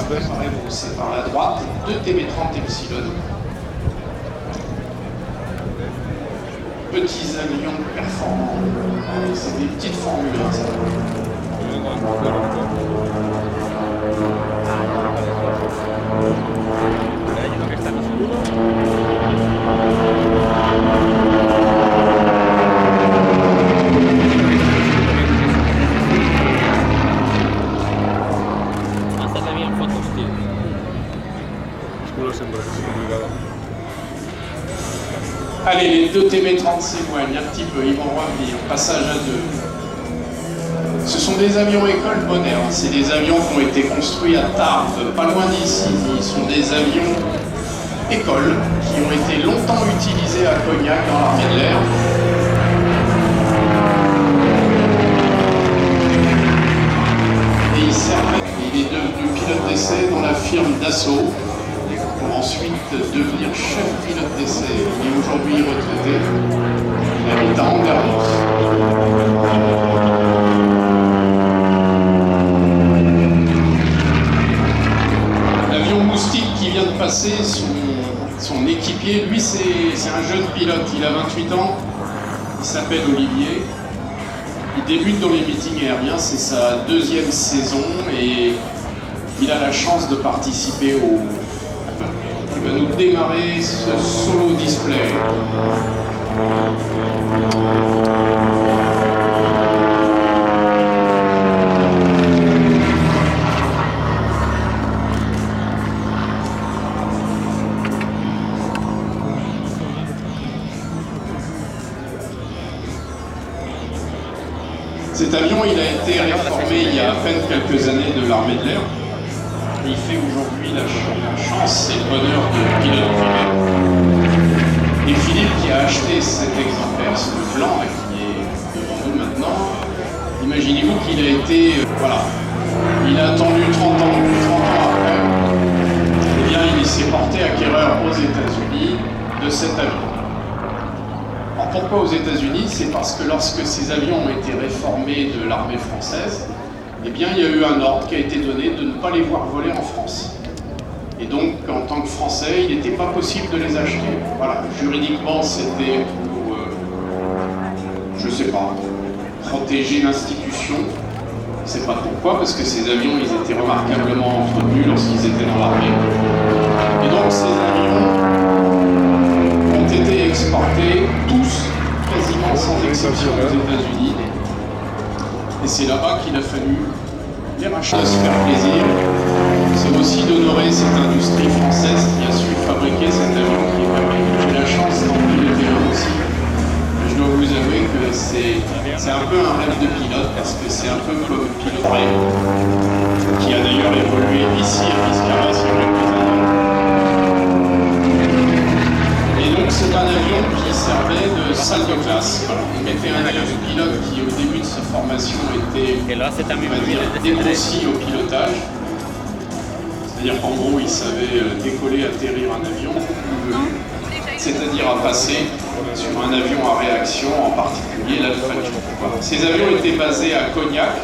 préparez-vous, c'est par la droite, 2 TB30 Epsilon. Petits avions performants. C'est des petites formules, hein, ça. Allez, les 2 TB30 s'éloignent un petit peu, ils vont revenir. Passage à 2. Ce sont des avions écoles modernes, c'est des avions qui ont été construits à Tarbes, pas loin d'ici. Ils sont des avions écoles qui ont été longtemps utilisés à Cognac dans l'armée de l'air. Et il est devenu pilote d'essai dans la firme Dassault, pour ensuite devenir chef pilote d'essai. Il est aujourd'hui retraité. Il habite à Andernos. L'avion Moustique qui vient de passer, son équipier, lui c'est un jeune pilote, il a 28 ans, il s'appelle Olivier. Il débute dans les meetings aériens, c'est sa 2e saison et il a la chance de participer au... Il va nous démarrer ce solo display. Cet avion, il a été réformé il y a à peine quelques années de l'armée de l'air. Il fait aujourd'hui la chance et le bonheur de pilote privé. Et Philippe qui a acheté cet exemplaire, ce blanc là, qui est devant nous maintenant, imaginez-vous qu'il a été, voilà, il a attendu 30 ans après, et bien il s'est porté acquéreur aux États-Unis de cet avion. Alors pourquoi aux États-Unis? C'est parce que lorsque ces avions ont été réformés de l'armée française, eh bien, il y a eu un ordre qui a été donné de ne pas les voir voler en France. Et donc, en tant que Français, il n'était pas possible de les acheter. Voilà, juridiquement, c'était pour, je sais pas, protéger l'institution. Je ne sais pas pourquoi, parce que ces avions, ils étaient remarquablement entretenus lorsqu'ils étaient dans l'armée. Et donc, ces avions ont été exportés, tous, quasiment sans exception, aux États-Unis. Et c'est là-bas qu'il a fallu les racheter, se faire plaisir. C'est aussi d'honorer cette industrie française qui a su fabriquer cet avion qui est fabriqué. J'ai la chance d'en piloter un aussi. Je dois vous avouer que c'est un peu un rêve de pilote parce que c'est un peu comme piloter, qui a d'ailleurs évolué ici à Biscarrosse il y a quelques années. Et donc c'est un avion qui servait de salle de classe. Voilà. On mettait un élève pilote qui au début de sa formation était, on va dire, dégrossi au pilotage. C'est-à-dire qu'en gros il savait décoller, atterrir un avion, c'est-à-dire à passer sur un avion à réaction, en particulier l'Alpha J. Voilà. Ces avions étaient basés à Cognac.